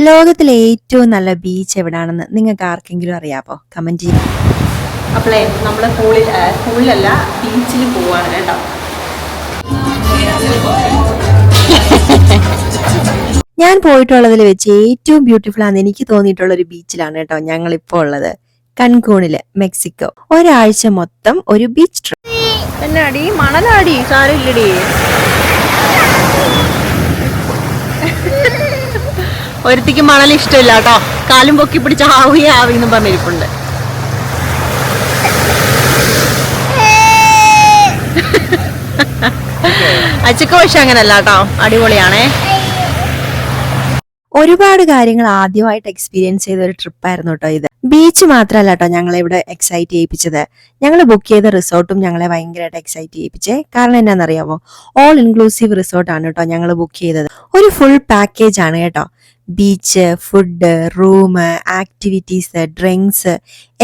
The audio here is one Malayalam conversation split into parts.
ലോകത്തിലെ ഏറ്റവും നല്ല ബീച്ച് എവിടാണെന്ന് നിങ്ങൾക്ക് ആർക്കെങ്കിലും അറിയാമോ? കമന്റ് ചെയ്യും. അപ്പോളേ നമ്മൾ സ്കൂളിലല്ല ബീച്ചിൽ പോവാണ് കേട്ടോ. ഞാൻ പോയിട്ടുള്ളതിൽ വെച്ച് ഏറ്റവും ബ്യൂട്ടിഫുൾ ആണെന്ന് എനിക്ക് തോന്നിയിട്ടുള്ള ഒരു ബീച്ചിലാണ് കേട്ടോ ഞങ്ങളിപ്പോൾ ഉള്ളത്. കൻകൂണില്, മെക്സിക്കോ. ഒരാഴ്ച മൊത്തം ഒരു ബീച്ച് ട്രിപ്പ്. എന്നാടി മണലാടി സാരില്ലടി. ഒരുത്തിക്ക് മണൽ ഇഷ്ടമില്ല കേട്ടോ. കാലും പൊക്കി പിടിച്ച ആവിന്ന് പറഞ്ഞിരിപ്പുണ്ട്. അച്ചക്ക് പക്ഷെ അങ്ങനല്ല കേട്ടോ, അടിപൊളിയാണേ. ഒരുപാട് കാര്യങ്ങൾ ആദ്യമായിട്ട് എക്സ്പീരിയൻസ് ചെയ്ത ഒരു ട്രിപ്പായിരുന്നു കേട്ടോ ഇത്. ബീച്ച് മാത്രമല്ല കേട്ടോ ഞങ്ങളെ ഇവിടെ എക്സൈറ്റ് ചെയ്യിപ്പിച്ചത്. ഞങ്ങൾ ബുക്ക് ചെയ്ത റിസോർട്ടും ഞങ്ങളെ ഭയങ്കരമായിട്ട് എക്സൈറ്റ് ചെയ്യിപ്പിച്ചേ. കാരണം എന്നാണെന്നറിയാമോ? ഓൾ ഇൻക്ലൂസീവ് റിസോർട്ടാണ് കേട്ടോ ഞങ്ങൾ ബുക്ക് ചെയ്തത്. ഒരു ഫുൾ പാക്കേജ് ആണ് കേട്ടോ. Beach, food, room, activities, drinks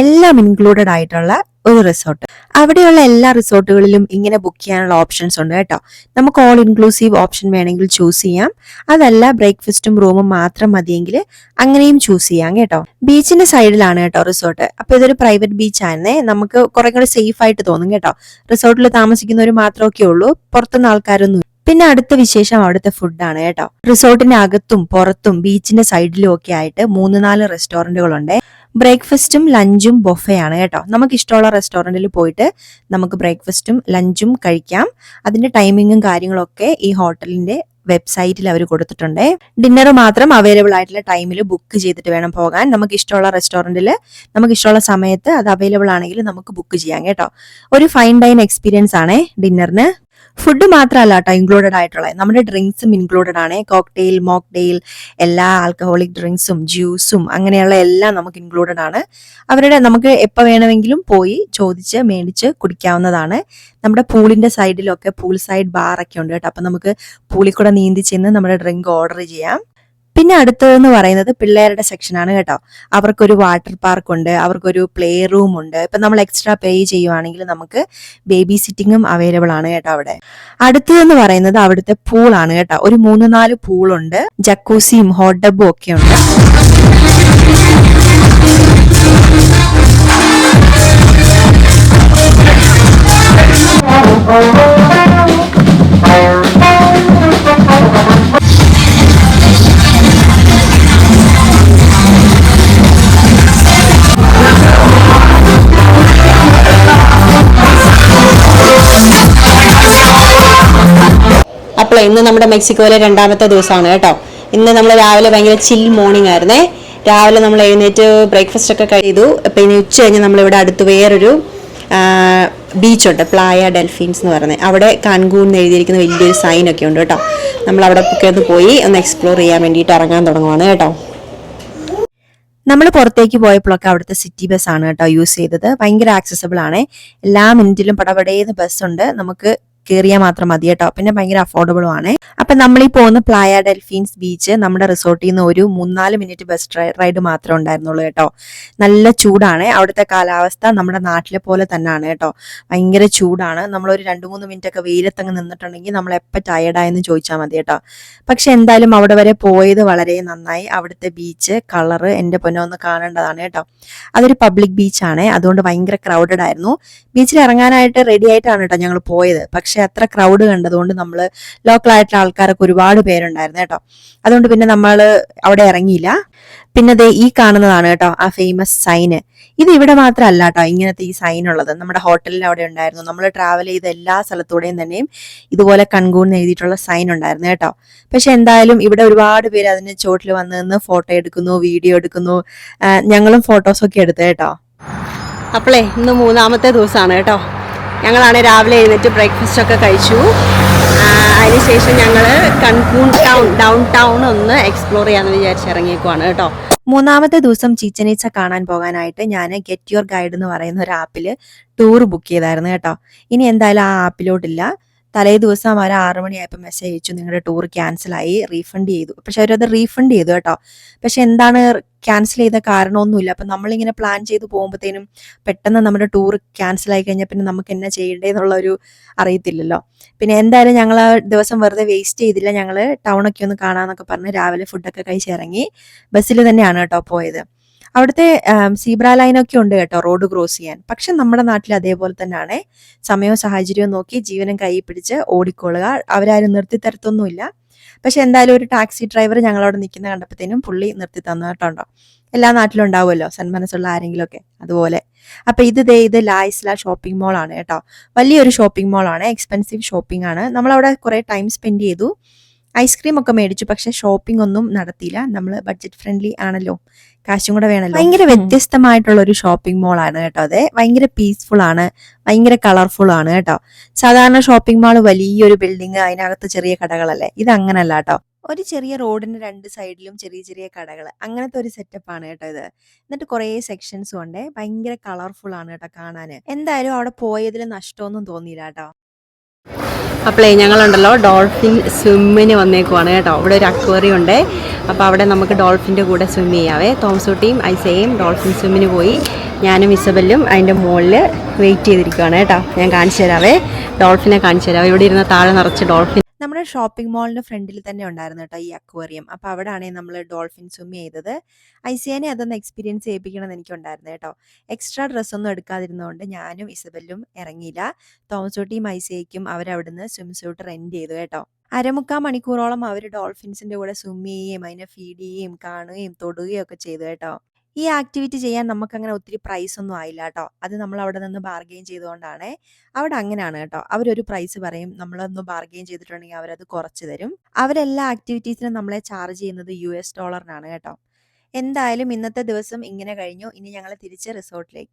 എല്ലാം ഇൻക്ലൂഡഡ് ആയിട്ടുള്ള ഒരു റിസോർട്ട്. അവിടെയുള്ള എല്ലാ റിസോർട്ടുകളിലും ഇങ്ങനെ ബുക്ക് ചെയ്യാനുള്ള ഓപ്ഷൻസ് ഉണ്ട് കേട്ടോ. നമുക്ക് ഓൾ ഇൻക്ലൂസീവ് ഓപ്ഷൻ വേണമെങ്കിൽ ചൂസ് ചെയ്യാം. അതല്ല ബ്രേക്ക്ഫാസ്റ്റും റൂമും മാത്രം മതിയെങ്കിൽ അങ്ങനെയും ചൂസ് ചെയ്യാം കേട്ടോ. ബീച്ചിന്റെ സൈഡിലാണ് കേട്ടോ റിസോർട്ട്. അപ്പൊ ഇതൊരു പ്രൈവറ്റ് ബീച്ച് ആയിരുന്നേ. നമുക്ക് കുറെ കൂടെ സേഫ് ആയിട്ട് തോന്നും കേട്ടോ. റിസോർട്ടിൽ താമസിക്കുന്നവർ മാത്രമൊക്കെ ഉള്ളൂ, പുറത്തുനിന്ന് ആൾക്കാരൊന്നും. പിന്നെ അടുത്ത വിശേഷം അവിടുത്തെ ഫുഡാണ് കേട്ടോ. റിസോർട്ടിന്റെ അകത്തും പുറത്തും ബീച്ചിന്റെ സൈഡിലും ഒക്കെ ആയിട്ട് 3-4 റെസ്റ്റോറന്റുകളുണ്ട്. ബ്രേക്ക്ഫാസ്റ്റും ലഞ്ചും ബൊഫേ ആണ് കേട്ടോ. നമുക്ക് ഇഷ്ടമുള്ള റെസ്റ്റോറൻറ്റിൽ പോയിട്ട് നമുക്ക് ബ്രേക്ക്ഫാസ്റ്റും ലഞ്ചും കഴിക്കാം. അതിന്റെ ടൈമിങ്ങും കാര്യങ്ങളൊക്കെ ഈ ഹോട്ടലിന്റെ വെബ്സൈറ്റിൽ അവർ കൊടുത്തിട്ടുണ്ട്. ഡിന്നർ മാത്രം അവൈലബിൾ ആയിട്ടുള്ള ടൈമിൽ ബുക്ക് ചെയ്തിട്ട് വേണം പോകാൻ. നമുക്ക് ഇഷ്ടമുള്ള റെസ്റ്റോറൻറ്റിൽ നമുക്ക് ഇഷ്ടമുള്ള സമയത്ത് അത് അവൈലബിൾ ആണെങ്കിൽ നമുക്ക് ബുക്ക് ചെയ്യാം കേട്ടോ. ഒരു ഫൈൻ ഡൈൻ എക്സ്പീരിയൻസ് ആണ് ഡിന്നറിന്. ഫുഡ് മാത്രമല്ല കേട്ടോ ഇൻക്ലൂഡഡ് ആയിട്ടുള്ളത്, നമ്മുടെ ഡ്രിങ്ക്സും ഇൻക്ലൂഡഡ് ആണ്. കോക്ടെയിൽ, മോക്ടെയിൽ, എല്ലാ ആൽക്കഹോളിക് ഡ്രിങ്ക്സും ജ്യൂസും അങ്ങനെയുള്ള എല്ലാം നമുക്ക് ഇൻക്ലൂഡഡ് ആണ്. നമുക്ക് എപ്പോൾ വേണമെങ്കിലും പോയി ചോദിച്ച് മേടിച്ച് കുടിക്കാവുന്നതാണ്. നമ്മുടെ പൂളിന്റെ സൈഡിലൊക്കെ പൂൾ സൈഡ് ബാറൊക്കെ ഉണ്ട് കേട്ടോ. അപ്പം നമുക്ക് പൂളിൽ കൂടെ നീന്തി ചെന്ന് നമ്മുടെ ഡ്രിങ്ക് ഓർഡർ ചെയ്യാം. പിന്നെ അടുത്തതെന്ന് പറയുന്നത് പിള്ളേരുടെ സെക്ഷനാണ് കേട്ടോ. അവർക്കൊരു വാട്ടർ പാർക്ക് ഉണ്ട്, അവർക്കൊരു പ്ലേ റൂം ഉണ്ട്. ഇപ്പൊ നമ്മൾ എക്സ്ട്രാ പേ ചെയ്യുവാണെങ്കിൽ നമുക്ക് ബേബി സിറ്റിങ്ങും അവൈലബിൾ ആണ് കേട്ടോ അവിടെ. അടുത്തതെന്ന് പറയുന്നത് അവിടുത്തെ പൂളാണ് കേട്ടോ. ഒരു 3-4 പൂളുണ്ട്, ജക്കൂസിയും ഹോട്ട് ടബും ഒക്കെ ഉണ്ട്. അപ്പോൾ ഇന്ന് നമ്മുടെ മെക്സിക്കോയിലെ 2ാമത്തെ ദിവസമാണ് കേട്ടോ. ഇന്ന് നമ്മൾ രാവിലെ ഭയങ്കര ചിൽ മോർണിംഗ് ആയിരുന്നേ. രാവിലെ നമ്മൾ എഴുന്നേറ്റ് ബ്രേക്ക്ഫാസ്റ്റ് ഒക്കെ ചെയ്തു. അപ്പം ഇനി ഉച്ച കഴിഞ്ഞ് നമ്മളിവിടെ അടുത്ത് വേറൊരു ബീച്ചുണ്ട്, പ്ലായ ഡെൽഫിൻസ് എന്ന് പറയുന്നത്. അവിടെ കാൻകൂൺ എന്ന് എഴുതിയിരിക്കുന്ന വലിയൊരു സൈനൊക്കെ ഉണ്ട് കേട്ടോ. നമ്മൾ അവിടെ ഒക്കെ ഒന്ന് പോയി ഒന്ന് എക്സ്പ്ലോർ ചെയ്യാൻ വേണ്ടിയിട്ട് ഇറങ്ങാൻ തുടങ്ങുവാണ് കേട്ടോ. നമ്മൾ പുറത്തേക്ക് പോയപ്പോഴൊക്കെ അവിടുത്തെ സിറ്റി ബസ് ആണ് കേട്ടോ യൂസ് ചെയ്തത്. ഭയങ്കര ആക്സസിബിൾ ആണ്. എല്ലാ മിനിറ്റിലും പടപടേന്ന് ബസ്സുണ്ട്, നമുക്ക് കയറിയാൽ മാത്രം മതി കേട്ടോ. പിന്നെ ഭയങ്കര അഫോർഡബിളും ആണ്. അപ്പൊ നമ്മളീ പോകുന്ന പ്ലായ ഡെൽഫിൻസ് ബീച്ച് നമ്മുടെ റിസോർട്ടിൽ നിന്ന് ഒരു 3-4 മിനിറ്റ് ബസ് റൈഡ് മാത്രമേ ഉണ്ടായിരുന്നുള്ളൂ കേട്ടോ. നല്ല ചൂടാണ്. അവിടുത്തെ കാലാവസ്ഥ നമ്മുടെ നാട്ടിലെ പോലെ തന്നെയാണ് കേട്ടോ. ഭയങ്കര ചൂടാണ്. നമ്മളൊരു 2-3 മിനിറ്റ് ഒക്കെ വെയിലത്തങ്ങ് നിന്നിട്ടുണ്ടെങ്കിൽ നമ്മൾ എപ്പോൾ ടയർഡായെന്ന് ചോദിച്ചാൽ മതി കേട്ടോ. പക്ഷെ എന്തായാലും അവിടെ വരെ പോയത് വളരെ നന്നായി. അവിടുത്തെ ബീച്ച് കളറ് എൻ്റെ പൊന്നോ ഒന്ന് കാണേണ്ടതാണ് കേട്ടോ. അതൊരു പബ്ലിക് ബീച്ചാണ്, അതുകൊണ്ട് ഭയങ്കര ക്രൗഡഡ് ആയിരുന്നു. ബീച്ചിൽ ഇറങ്ങാനായിട്ട് റെഡി ആയിട്ടാണ് കേട്ടോ ഞങ്ങൾ പോയത്. പക്ഷെ അത്ര ക്രൗഡ് കണ്ടതുകൊണ്ട് നമ്മൾ ലോക്കൽ ആയിട്ടുള്ള ആൾക്കാരൊക്കെ ഒരുപാട് പേരുണ്ടായിരുന്നു കേട്ടോ. അതുകൊണ്ട് പിന്നെ നമ്മൾ അവിടെ ഇറങ്ങിയില്ല. പിന്നെ ദേ ഈ കാണുന്നതാണ് കേട്ടോ ആ ഫേമസ് സൈന്. ഇത് ഇവിടെ മാത്രമല്ല കേട്ടോ ഇങ്ങനത്തെ ഈ സൈൻ ഉള്ളത്. നമ്മുടെ ഹോട്ടലിൽ അവിടെ ഉണ്ടായിരുന്നു. നമ്മൾ ട്രാവൽ ചെയ്ത എല്ലാ സ്ഥലത്തൂടെയും തന്നെയും ഇതുപോലെ കൺകൂൺ എഴുതിയിട്ടുള്ള സൈൻ ഉണ്ടായിരുന്നു കേട്ടോ. പക്ഷെ എന്തായാലും ഇവിടെ ഒരുപാട് പേര് അതിന് ചോട്ടിൽ വന്ന് നിന്ന് ഫോട്ടോ എടുക്കുന്നു, വീഡിയോ എടുക്കുന്നു. ഞങ്ങളും ഫോട്ടോസൊക്കെ എടുത്തു കേട്ടോ. അപ്പോളേ ഇന്ന് 3ാമത്തെ ദിവസമാണ് കേട്ടോ. ഞങ്ങളാണ് രാവിലെ എഴുന്നേറ്റ് ബ്രേക്ക്ഫാസ്റ്റ് ഒക്കെ കഴിച്ചു. അതിനുശേഷം ഞങ്ങൾ കൺകൂൺ ഡൗൺ ടൗൺ ഒന്ന് എക്സ്പ്ലോർ ചെയ്യാമെന്ന് വിചാരിച്ച് ഇറങ്ങിയേക്കുവാണ് കേട്ടോ. 3ാമത്തെ ദിവസം ചീച്ചൻ ഇറ്റ്സ കാണാൻ പോകാനായിട്ട് ഞാൻ ഗെറ്റ് യുവർ ഗൈഡ് എന്ന് പറയുന്ന ഒരു ആപ്പിൽ ടൂർ ബുക്ക് ചെയ്തായിരുന്നു കേട്ടോ. ഇനി എന്തായാലും ആ ആപ്പിലോട്ടില്ല. തലേ ദിവസം അവർ 6 മണിയായപ്പോൾ മെസ്സേജ് അയച്ചു, നിങ്ങളുടെ ടൂർ ക്യാൻസലായി, റീഫണ്ട് ചെയ്തു. പക്ഷെ അവരത് റീഫണ്ട് ചെയ്തു കേട്ടോ. പക്ഷെ എന്താണ് ക്യാൻസൽ ചെയ്ത കാരണമൊന്നുമില്ല. അപ്പം നമ്മളിങ്ങനെ പ്ലാൻ ചെയ്ത് പോകുമ്പോഴത്തേനും പെട്ടെന്ന് നമ്മുടെ ടൂർ ക്യാൻസലായി കഴിഞ്ഞാൽ പിന്നെ നമുക്ക് എന്നാ ചെയ്യേണ്ടതെന്നുള്ളൊരു അറിയത്തില്ലല്ലോ. പിന്നെ എന്തായാലും ഞങ്ങൾ ആ ദിവസം വെറുതെ വേസ്റ്റ് ചെയ്തില്ല. ഞങ്ങൾ ടൗണൊക്കെ ഒന്ന് കാണാമെന്നൊക്കെ പറഞ്ഞ് രാവിലെ ഫുഡൊക്കെ കഴിച്ചിറങ്ങി. ബസ്സിൽ തന്നെയാണ് കേട്ടോ പോയത്. അവിടുത്തെ സീബ്ര ലൈനൊക്കെ ഉണ്ട് കേട്ടോ റോഡ് ക്രോസ് ചെയ്യാൻ. പക്ഷെ നമ്മുടെ നാട്ടിൽ അതേപോലെ തന്നെയാണ്. സമയവും സാഹചര്യവും നോക്കി ജീവനും കൈ പിടിച്ച് ഓടിക്കൊള്ളുക. അവരാരും നിർത്തി തരത്തൊന്നുമില്ല. പക്ഷെ എന്തായാലും ഒരു ടാക്സി ഡ്രൈവർ ഞങ്ങളവിടെ നിൽക്കുന്ന കണ്ടപ്പോഴത്തേനും പുള്ളി നിർത്തി തന്നു കേട്ടോ. എല്ലാ നാട്ടിലും ഉണ്ടാവുമല്ലോ സന്മനസ്സുള്ള ആരെങ്കിലുമൊക്കെ അതുപോലെ. അപ്പൊ ഇത് ലായ്സ്ല ഷോപ്പിംഗ് മോൾ ആണ് കേട്ടോ. വലിയൊരു ഷോപ്പിംഗ് മോൾ ആണ്. എക്സ്പെൻസീവ് ഷോപ്പിംഗ് ആണ്. നമ്മളവിടെ കുറെ ടൈം സ്പെൻഡ് ചെയ്തു. ഐസ്ക്രീം ഒക്കെ മേടിച്ചു. പക്ഷെ ഷോപ്പിംഗ് ഒന്നും നടത്തിയില്ല. നമ്മൾ ബഡ്ജറ്റ് ഫ്രണ്ട്ലി ആണല്ലോ, കാശും കൂടെ വേണമല്ലോ. ഭയങ്കര വ്യത്യസ്തമായിട്ടുള്ള ഒരു ഷോപ്പിംഗ് മോൾ ആണ് കേട്ടോ. അതെ, ഭയങ്കര പീസ്ഫുൾ ആണ്, ഭയങ്കര കളർഫുൾ ആണ് കേട്ടോ. സാധാരണ ഷോപ്പിംഗ് മാൾ വലിയൊരു ബിൽഡിങ്, അതിനകത്ത് ചെറിയ കടകളല്ലേ. ഇത് അങ്ങനല്ല കേട്ടോ. ഒരു ചെറിയ റോഡിന് 2 സൈഡിലും ചെറിയ ചെറിയ കടകൾ, അങ്ങനത്തെ ഒരു സെറ്റപ്പ് ആണ് കേട്ടോ ഇത്. എന്നിട്ട് കുറേ സെക്ഷൻസും ഉണ്ട്. ഭയങ്കര കളർഫുൾ ആണ് കേട്ടോ കാണാൻ. എന്തായാലും അവിടെ പോയതിൽ നഷ്ടമൊന്നും തോന്നിയില്ല കേട്ടോ. അപ്പോളേ ഞങ്ങളുണ്ടല്ലോ ഡോൾഫിൻ സ്വിമ്മിന് വന്നേക്കുവാണ് കേട്ടോ. ഇവിടെ ഒരു അക്വേറിയം ഉണ്ട്. അപ്പോൾ അവിടെ നമുക്ക് ഡോൾഫിൻ്റെ കൂടെ സ്വിം ചെയ്യാവേ. തോംസൂട്ടിയും ഐസയും ഡോൾഫിൻ സ്വിമ്മിന് പോയി. ഞാനും ഇസബെല്ലും അതിൻ്റെ മുകളിൽ വെയിറ്റ് ചെയ്തിരിക്കുകയാണ് കേട്ടോ. ഞാൻ കാണിച്ചു തരാവേ, ഡോൾഫിനെ കാണിച്ചു തരാവേ. ഇവിടെ ഇരുന്ന് താഴെ നിറച്ച് ഡോൾഫിൻ. നമ്മുടെ ഷോപ്പിംഗ് മോളിന്റെ ഫ്രണ്ടിൽ തന്നെ ഉണ്ടായിരുന്നു കേട്ടോ ഈ അക്വേറിയം. അപ്പൊ അവിടെയാണ് നമ്മൾ ഡോൾഫിൻ സ്വിം ചെയ്തത്. ഐസിയനെ അതൊന്ന് എക്സ്പീരിയൻസ് ചെയ്യിപ്പിക്കണം എന്ന് എനിക്കുണ്ടായിരുന്നു കേട്ടോ. എക്സ്ട്രാ ഡ്രസ്സൊന്നും എടുക്കാതിരുന്നതുകൊണ്ട് ഞാനും ഇസബെല്ലും ഇറങ്ങിയില്ല. തോമസോട്ടിയും ഐസിയയ്ക്കും അവരവിടുന്ന് സ്വിം സ്യൂട്ട് റെന്റ് ചെയ്തു കേട്ടോ. 1/4 മണിക്കൂറോളം അവർ ഡോൾഫിൻസിന്റെ കൂടെ സ്വിം ചെയ്യുകയും അതിനെ ഫീഡ് ചെയ്യുകയും കാണുകയും തൊടുകയും ഒക്കെ ചെയ്തു കേട്ടോ. ഈ ആക്ടിവിറ്റി ചെയ്യാൻ നമുക്കങ്ങനെ ഒത്തിരി പ്രൈസ് ഒന്നും ആയില്ല കേട്ടോ. അത് നമ്മൾ അവിടെ നിന്ന് ബാർഗെയിൻ ചെയ്തുകൊണ്ടാണ്. അവിടെ അങ്ങനെയാണ് കേട്ടോ. അവരൊരു പ്രൈസ് പറയും, നമ്മളൊന്ന് ബാർഗെയിൻ ചെയ്തിട്ടുണ്ടെങ്കിൽ അവരത് കുറച്ച് തരും. അവരെല്ലാ ആക്ടിവിറ്റീസിനും നമ്മളെ ചാർജ് ചെയ്യുന്നത് US ഡോളറിനാണ് കേട്ടോ. എന്തായാലും ഇന്നത്തെ ദിവസം ഇങ്ങനെ കഴിഞ്ഞു. ഇനി ഞങ്ങൾ തിരിച്ച് റിസോർട്ടിലേക്ക്.